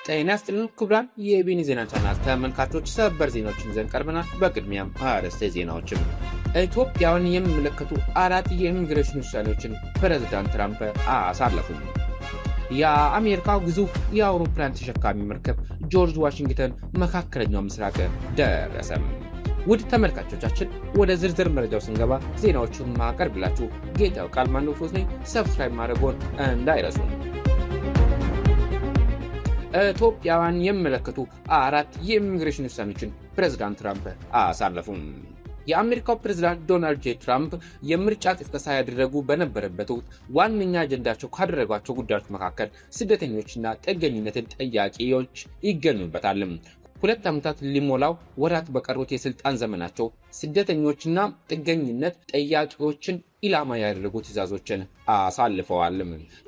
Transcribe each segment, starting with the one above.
ጤና ይስጥልን ክቡራን የኢቢኒ ዜና ቻናል ተመልካቾች፣ ሰበር ዜናዎችን ይዘን ቀርበናል። በቅድሚያም አርዕስተ ዜናዎችን። ኢትዮጵያን የሚመለከቱ 4 የኢሚግሬሽን ውሳኔዎችን ፕሬዝዳንት ትራምፕ አሳለፉ። የአሜሪካው ግዙፍ የአውሮፕላን ተሸካሚ መርከብ ጆርጅ ዋሽንግተን መካከለኛው ምስራቅ ደረሰ። ውድ ተመልካቾቻችን፣ ወደ ዝርዝር መረጃው ስንገባ ዜናዎቹን ማቀርብላችሁ ጌታው ቃልማንዶፎስ ነኝ። ሰብስክራይብ ማድረግዎን እንዳይረሱ። ኢትዮጵያን የሚመለከቱ 4 የኢሚግሬሽን ውሳኔዎችን ፕሬዝዳንት ትራምፕ አሳለፉ። የአሜሪካው ፕሬዝዳንት ዶናልድ ጄ ትራምፕ የምርጫ ቅስቀሳ ያደረጉ በነበረበት ወቅት ዋነኛ አጀንዳቸው ካደረጓቸው ጉዳዮች መካከል ስደተኞችና ጥገኝነትን ጠያቂዎች ይገኙበታል። 2 ዓመታት ሊሞላው ወራት በቀሩት የስልጣን ዘመናቸው ስደተኞችና ጥገኝነት ጠያቂዎችን ኢላማ ያደረጉ ትዕዛዞችን አሳልፈዋል።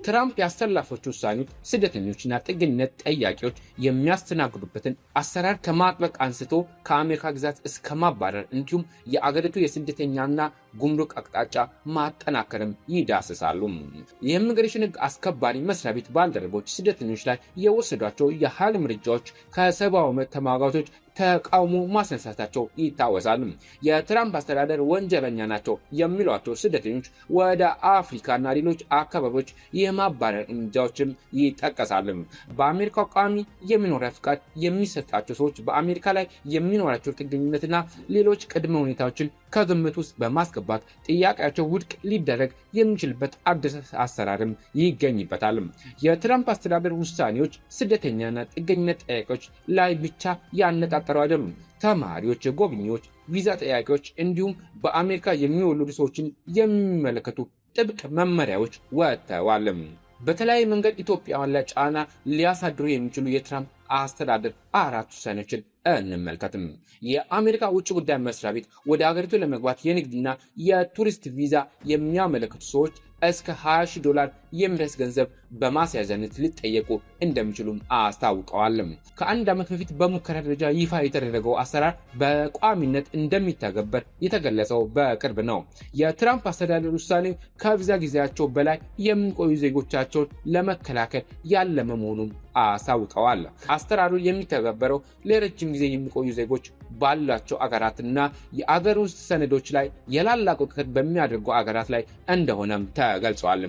ትራምፕ ያስተላለፉት ውሳኔዎች ስደተኞችና ጥገኝነት ጠያቂዎች የሚያስተናግዱበትን አሰራር ከማጥበቅ አንስቶ ከአሜሪካ ግዛት እስከ ማባረር እንዲሁም የአገሪቱ የስደተኛና ጉምሩክ አቅጣጫ ማጠናከርም ይዳስሳሉ። የኢሚግሬሽን ሕግ አስከባሪ መስሪያ ቤት ባልደረቦች ስደተኞች ላይ የወሰዷቸው የኃይል እርምጃዎች ከሰብአዊ መብት ተሟጋቾች ተቃውሞ ማስነሳታቸው ይታወሳል። የትራምፕ አስተዳደር ወንጀለኛ ናቸው የሚሏቸው ስደተኞች ወደ አፍሪካና ሌሎች አካባቢዎች የማባረር እርምጃዎችም ይጠቀሳል። በአሜሪካ ቋሚ የመኖሪያ ፍቃድ የሚሰጣቸው ሰዎች በአሜሪካ ላይ የሚኖራቸው ጥገኝነትና ሌሎች ቅድመ ሁኔታዎችን ከግምት ውስጥ በማስገባት ጥያቄያቸው ውድቅ ሊደረግ የሚችልበት አዲስ አሰራርም ይገኝበታል። የትራምፕ አስተዳደር ውሳኔዎች ስደተኛና ጥገኝነት ጠያቂዎች ላይ ብቻ ያነጣጠሩ አይደሉም። ተማሪዎች፣ ጎብኚዎች፣ ቪዛ ጠያቂዎች እንዲሁም በአሜሪካ የሚወለዱ ሰዎችን የሚመለከቱ ጥብቅ መመሪያዎች ወጥተዋል። በተለያየ መንገድ ኢትዮጵያውያን ላይ ጫና ሊያሳድሩ የሚችሉ የትራምፕ አስተዳደር 4 ውሳኔዎችን እንመልከትም። የአሜሪካ ውጭ ጉዳይ መስሪያ ቤት ወደ ሀገሪቱ ለመግባት የንግድና የቱሪስት ቪዛ የሚያመለክቱ ሰዎች እስከ $20,000 የሚደርስ ገንዘብ በማስያዣነት ሊጠየቁ እንደሚችሉም አስታውቀዋል። ከ1 ዓመት በፊት በሙከራ ደረጃ ይፋ የተደረገው አሰራር በቋሚነት እንደሚተገበር የተገለጸው በቅርብ ነው። የትራምፕ አስተዳደር ውሳኔ ከቪዛ ጊዜያቸው በላይ የሚቆዩ ዜጎቻቸውን ለመከላከል ያለመ መሆኑን አሳውቀዋል። አሰራሩ የሚተገበረው ለረጅም ጊዜ የሚቆዩ ዜጎች ባላቸው አገራትና የአገር ውስጥ ሰነዶች ላይ የላላ ቁጥጥር በሚያደርጉ አገራት ላይ እንደሆነም ተገልጿል።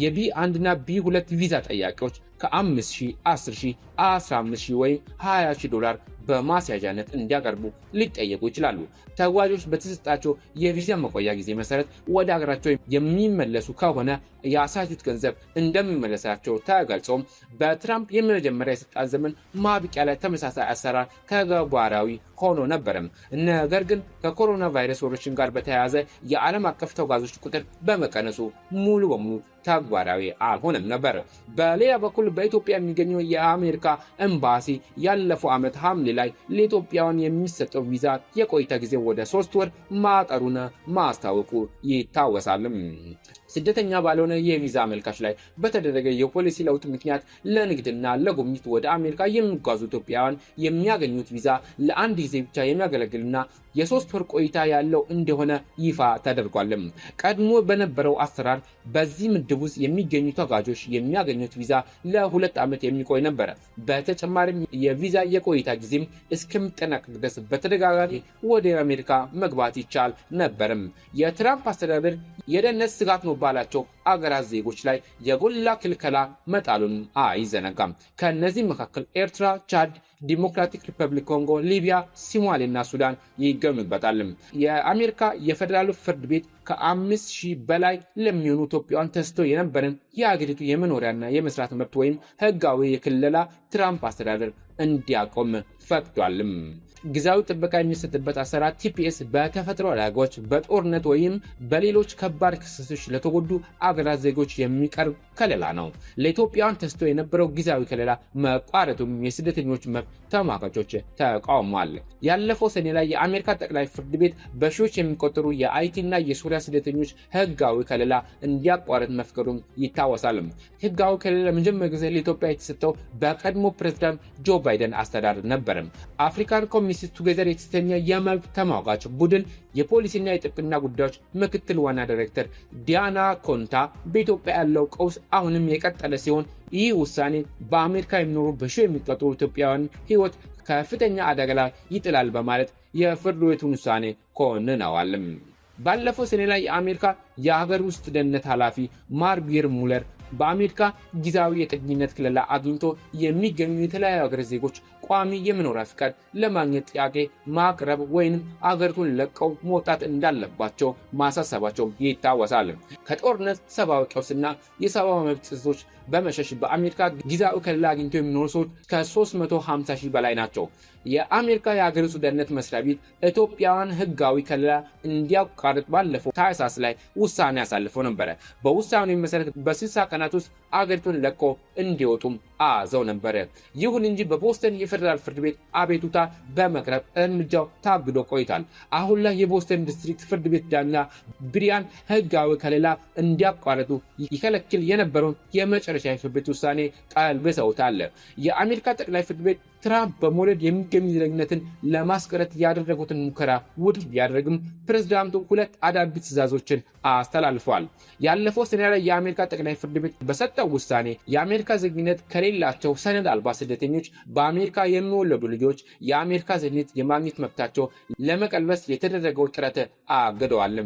የቢ1 እና ቢ2 ቪዛ ጠያቂዎች ከ5,000፣ 10,000፣ 15,000 ወይም $20,000 በማስያዣነት እንዲያቀርቡ ሊጠየቁ ይችላሉ። ተጓዦች በተሰጣቸው የቪዛ መቆያ ጊዜ መሰረት ወደ ሀገራቸው የሚመለሱ ከሆነ ያሳዩት ገንዘብ እንደሚመለሳቸው ተገልጾም በትራምፕ የመጀመሪያ የስልጣን ዘመን ማብቂያ ላይ ተመሳሳይ አሰራር ተግባራዊ ሆኖ ነበረም። ነገር ግን ከኮሮና ቫይረስ ወረርሽኝ ጋር በተያያዘ የዓለም አቀፍ ተጓዦች ቁጥር በመቀነሱ ሙሉ በሙሉ ተግባራዊ አልሆነም ነበር። በሌላ በኩል በኢትዮጵያ የሚገኘው የአሜሪካ ኤምባሲ ያለፈው ዓመት ሐምሌ ላይ ለኢትዮጵያውያን የሚሰጠው ቪዛ የቆይታ ጊዜ ወደ 3 ወር ማጠሩን ማስታወቁ ይታወሳል። ስደተኛ ባልሆነ የቪዛ አመልካች ላይ በተደረገ የፖሊሲ ለውጥ ምክንያት ለንግድና ለጉብኝት ወደ አሜሪካ የሚጓዙ ኢትዮጵያውያን የሚያገኙት ቪዛ ለአንድ ጊዜ ብቻ የሚያገለግልና የ3 ወር ቆይታ ያለው እንደሆነ ይፋ ተደርጓል። ቀድሞ በነበረው አሰራር በዚህ ምድብ ውስጥ የሚገኙ ተጓዦች የሚያገኙት ቪዛ ለ2 ዓመት የሚቆይ ነበር። በተጨማሪም የቪዛ የቆይታ ጊዜም እስከሚጠናቀቅ ድረስ በተደጋጋሚ ወደ አሜሪካ መግባት ይቻል ነበርም። የትራምፕ አስተዳደር የደህንነት ስጋት ነው ባላቸው አገራት ዜጎች ላይ የጎላ ክልከላ መጣሉን አይዘነጋም። ከነዚህ መካከል ኤርትራ፣ ቻድ፣ ዲሞክራቲክ ሪፐብሊክ ኮንጎ፣ ሊቢያ፣ ሶማሌና ሱዳን ይገኙበታል። የአሜሪካ የፌዴራል ፍርድ ቤት ከ5,000 በላይ ለሚሆኑ ኢትዮጵያውያን ተሰጥቶ የነበረን የአገሪቱ የመኖሪያና የመስራት መብት ወይም ህጋዊ የክልላ ትራምፕ አስተዳደር እንዲያቆም ፈቅዷል። ጊዜያዊ ጥበቃ የሚሰጥበት አሰራር ቲፒኤስ በተፈጥሮ አደጋዎች፣ በጦርነት ወይም በሌሎች ከባድ ክስተቶች ለተጎዱ አገራት ዜጎች የሚቀርብ ከለላ ነው። ለኢትዮጵያውያን ተሰጥቶ የነበረው ጊዜያዊ ከለላ መቋረጡም የስደተኞች መብት ተሟጋቾች ተቃውሟል። ያለፈው ሰኔ ላይ የአሜሪካ ጠቅላይ ፍርድ ቤት በሺዎች የሚቆጠሩ የአይቲና የሱሪያ ስደተኞች ህጋዊ ከለላ እንዲያቋርጥ መፍቀዱም ይታወሳል። ህጋዊ ከለላ ለመጀመሪያ ጊዜ ለኢትዮጵያ የተሰጠው በቀድሞ ፕሬዝዳንት ጆ ባይደን አስተዳደር ነበር። አፍሪካን ኮሚኒስት ቱጌዘር የተሰኘ የመብት ተሟጋች ቡድን የፖሊሲና የጥብቅና ጉዳዮች ምክትል ዋና ዳይሬክተር ዲያና ኮንታ በኢትዮጵያ ያለው ቀውስ አሁንም የቀጠለ ሲሆን ይህ ውሳኔ በአሜሪካ የሚኖሩ በሺዎች የሚቆጠሩ ኢትዮጵያውያን ሕይወት ከፍተኛ አደጋ ላይ ይጥላል በማለት የፍርድ ቤቱን ውሳኔ ኮንነዋል። ባለፈው ሰኔ ላይ የአሜሪካ የሀገር ውስጥ ደህንነት ኃላፊ ማርክ ሙለር በአሜሪካ ጊዜያዊ የጥገኝነት ክልል አግኝቶ የሚገኙ የተለያዩ ሀገር ዜጎች ቋሚ የመኖሪያ ፍቃድ ለማግኘት ጥያቄ ማቅረብ ወይም አገሪቱን ለቀው መውጣት እንዳለባቸው ማሳሰባቸው ይታወሳል። ከጦርነት፣ ሰብአዊ ቀውስና የሰብአዊ መብት ጥሰቶች በመሸሽ በአሜሪካ ጊዜያዊ ክልል አግኝቶ የሚኖሩ ሰዎች ከ350 ሺህ በላይ ናቸው። የአሜሪካ የሀገር ውስጥ ደህንነት መስሪያ ቤት ኢትዮጵያውያን ህጋዊ ከለላ እንዲያቋርጥ ባለፈው ታህሳስ ላይ ውሳኔ አሳልፈው ነበረ። በውሳኔው መሰረት በ60 ቀናት ውስጥ አገሪቱን ለቆ እንዲወጡም አዘው ነበረ። ይሁን እንጂ በቦስተን የፌደራል ፍርድ ቤት አቤቱታ በመቅረብ እርምጃው ታግዶ ቆይቷል። አሁን ላይ የቦስተን ዲስትሪክት ፍርድ ቤት ዳኛ ብሪያን ህጋዊ ከለላ እንዲያቋርጡ ይከለክል የነበረውን የመጨረሻ የፍርድ ቤት ውሳኔ ቀልብሰውታል። የአሜሪካ ጠቅላይ ፍርድ ቤት ትራምፕ በመውለድ የሚገኙ ዜግነትን ለማስቀረት ያደረጉትን ሙከራ ውድቅ ቢያደርግም ፕሬዝዳንቱ 2 አዳዲስ ትዕዛዞችን አስተላልፈዋል። ያለፈው ሰኔ ላይ የአሜሪካ ጠቅላይ ፍርድ ቤት በሰጠው ውሳኔ የአሜሪካ ዜግነት ከሌላቸው ሰነድ አልባ ስደተኞች በአሜሪካ የሚወለዱ ልጆች የአሜሪካ ዜግነት የማግኘት መብታቸው ለመቀልበስ የተደረገው ጥረት አግደዋል።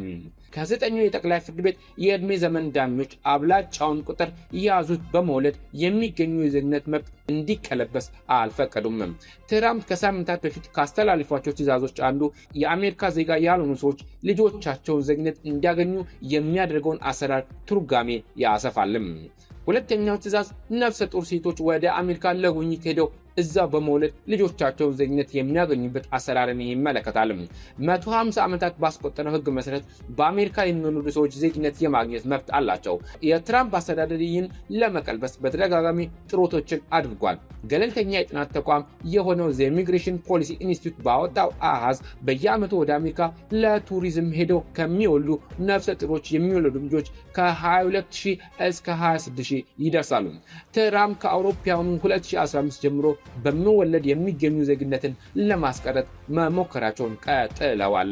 ከ9 የጠቅላይ ፍርድ ቤት የዕድሜ ዘመን ዳኞች አብላጫውን ቁጥር የያዙት በመውለድ የሚገኙ የዜግነት መብት እንዲቀለበስ አልፈቀዱም። ትራምፕ ከሳምንታት በፊት ካስተላልፏቸው ትዕዛዞች አንዱ የአሜሪካ ዜጋ ያልሆኑ ሰዎች ልጆቻቸውን ዜግነት እንዲያገኙ የሚያደርገውን አሰራር ትርጓሜ ያሰፋልም። ሁለተኛው ትዕዛዝ ነፍሰ ጡር ሴቶች ወደ አሜሪካ ለጉብኝት ሄደው እዛ በመውለድ ልጆቻቸውን ዜግነት የሚያገኙበት አሰራርን ይመለከታል። 150 ዓመታት ባስቆጠረው ሕግ መሰረት በአሜሪካ የሚኖሩ ሰዎች ዜግነት የማግኘት መብት አላቸው። የትራምፕ አስተዳደር ይህን ለመቀልበስ በተደጋጋሚ ጥረቶችን አድርጓል። ገለልተኛ የጥናት ተቋም የሆነው የኢሚግሬሽን ፖሊሲ ኢንስቲትዩት ባወጣው አሃዝ በየዓመቱ ወደ አሜሪካ ለቱሪዝም ሄደው ከሚወልዱ ነፍሰ ጡሮች የሚወለዱ ልጆች ከ22,000 እስከ 26,000 ይደርሳሉ። ትራምፕ ከአውሮፓውያኑ 2015 ጀምሮ በመወለድ የሚገኙ ዜግነትን ለማስቀረት መሞከራቸውን ቀጥለዋል።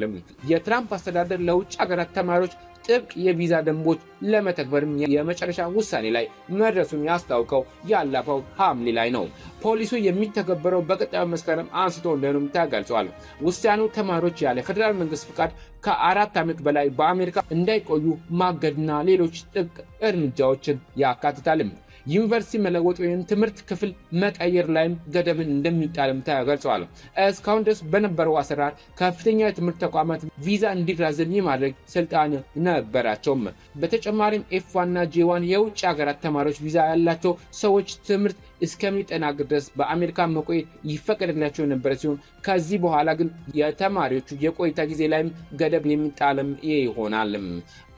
የትራምፕ አስተዳደር ለውጭ ሀገራት ተማሪዎች ጥብቅ የቪዛ ደንቦች ለመተግበርም የመጨረሻ ውሳኔ ላይ መድረሱን ያስታውቀው ያለፈው ሐምሌ ላይ ነው። ፖሊሱ የሚተገበረው በቀጣዩ መስከረም አንስቶ እንደሆነም ተገልጿል። ውሳኔው ተማሪዎች ያለ ፌደራል መንግስት ፍቃድ ከ4 ዓመት በላይ በአሜሪካ እንዳይቆዩ ማገድና ሌሎች ጥብቅ እርምጃዎችን ያካትታል። ዩኒቨርሲቲ መለወጥ ወይም ትምህርት ክፍል መቀየር ላይም ገደብን እንደሚጣልም ተገልጿል። እስካሁን ድረስ በነበረው አሰራር ከፍተኛ የትምህርት ተቋማት ቪዛ እንዲራዘም የማድረግ ስልጣን ነበራቸውም። በተጨማሪም ኤፍ1 እና ጄ1 የውጭ ሀገራት ተማሪዎች ቪዛ ያላቸው ሰዎች ትምህርት እስከሚጠናቀቅ ድረስ በአሜሪካ መቆየት ይፈቀድላቸው የነበረ ሲሆን ከዚህ በኋላ ግን የተማሪዎቹ የቆይታ ጊዜ ላይም ገደብ የሚጣልም ይሆናል።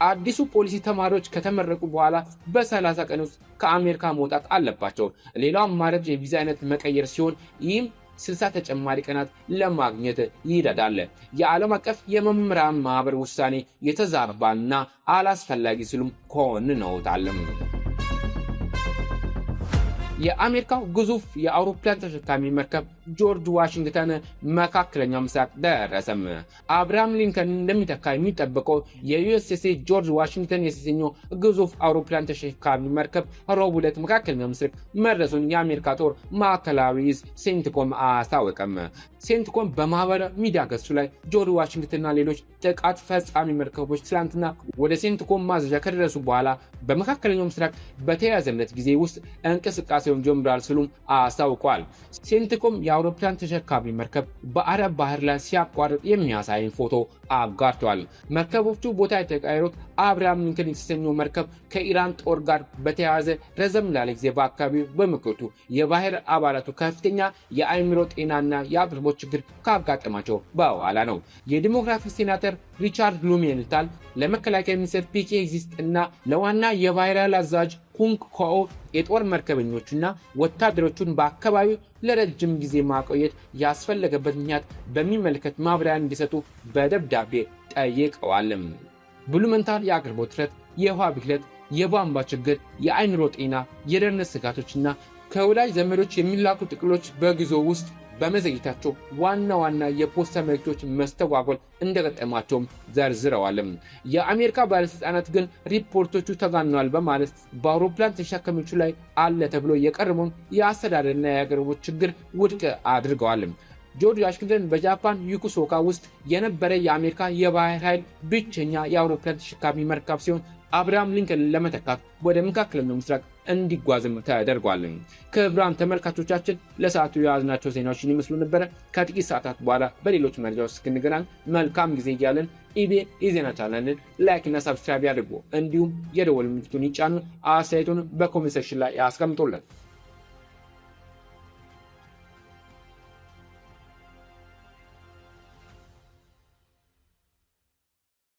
አዲሱ ፖሊሲ ተማሪዎች ከተመረቁ በኋላ በ30 ቀን ውስጥ ከአሜሪካ መውጣት አለባቸው። ሌላው አማራጭ የቪዛ አይነት መቀየር ሲሆን ይህም 60 ተጨማሪ ቀናት ለማግኘት ይረዳል። የዓለም አቀፍ የመምህራን ማህበር ውሳኔ የተዛባና አላስፈላጊ ሲሉም ኮንነውታል። የአሜሪካው ግዙፍ የአውሮፕላን ተሸካሚ መርከብ ጆርጅ ዋሽንግተን መካከለኛው ምስራቅ ደረሰም። አብርሃም ሊንከን እንደሚተካ የሚጠበቀው የዩኤስኤስ ጆርጅ ዋሽንግተን የተሰኘው ግዙፍ አውሮፕላን ተሸካሚ መርከብ ረቡዕ ዕለት መካከለኛው ምስራቅ መድረሱን የአሜሪካ ጦር ማዕከላዊ ዕዝ ሴንትኮም አስታወቀም። ሴንትኮም በማህበራዊ ሚዲያ ገጹ ላይ ጆርጅ ዋሽንግተንና ሌሎች ጥቃት ፈጻሚ መርከቦች ትላንትና ወደ ሴንትኮም ማዘዣ ከደረሱ በኋላ በመካከለኛው ምስራቅ በተያዘለት ጊዜ ውስጥ እንቅስቃሴውን ጀምሯል ሲሉም አስታውቋል። ሴንትኮም የአውሮፕላን ተሸካሚ መርከብ በአረብ ባህር ላይ ሲያቋርጥ የሚያሳይ ፎቶ አጋርቷል። መርከቦቹ ቦታ የተቀያየሩት አብርሃም ሊንከን የተሰኘው መርከብ ከኢራን ጦር ጋር በተያያዘ ረዘም ላለ ጊዜ በአካባቢው በመቆየቱ የባህር አባላቱ ከፍተኛ የአእምሮ ጤናና የአቅርቦት ችግር ካጋጠማቸው በኋላ ነው። የዲሞክራቲክ ሴናተር ሪቻርድ ብሉሜንታል ለመከላከያ ሚኒስትር ፒኬ ኤግዚስት እና ለዋና የባህር ኃይል አዛዥ ኩንግ ኮኦ የጦር መርከበኞችና ወታደሮቹን በአካባቢው ለረጅም ጊዜ ማቆየት ያስፈለገበት ምክንያት በሚመለከት ማብራሪያ እንዲሰጡ በደብዳቤ ጠይቀዋል። ብሉሜንታል የአቅርቦት እጥረት፣ የውሃ ብክለት፣ የቧንቧ ችግር፣ የአእምሮ ጤና፣ የደህንነት ስጋቶችና ከወዳጅ ዘመዶች የሚላኩ ጥቅሎች በጊዜው ውስጥ በመዘግየታቸው ዋና ዋና የፖስታ መልእክቶች መስተጓጎል እንደገጠማቸውም ዘርዝረዋል። የአሜሪካ ባለስልጣናት ግን ሪፖርቶቹ ተጋነዋል በማለት በአውሮፕላን ተሸካሚዎቹ ላይ አለ ተብሎ የቀረበውን የአስተዳደርና የአቅርቦት ችግር ውድቅ አድርገዋል። ጆርጅ ዋሽንግተን በጃፓን ዩኮሶካ ውስጥ የነበረ የአሜሪካ የባህር ኃይል ብቸኛ የአውሮፕላን ተሸካሚ መርከብ ሲሆን አብርሃም ሊንከን ለመተካት ወደ መካከለኛው ምስራቅ እንዲጓዝም ተደርጓል። ክቡራን ተመልካቾቻችን ለሰዓቱ የያዝናቸው ዜናዎችን ይመስሉ ነበር። ከጥቂት ሰዓታት በኋላ በሌሎች መረጃዎች እስክንገናኝ መልካም ጊዜ እያልን ኢቢኤን የዜና ቻናልን ላይክ እና ሰብስክራይብ ያድርጉ። እንዲሁም የደወል ምልክቱን ይጫኑ። አስተያየቱን በኮሜንት ሴክሽን ላይ ያስቀምጡልን።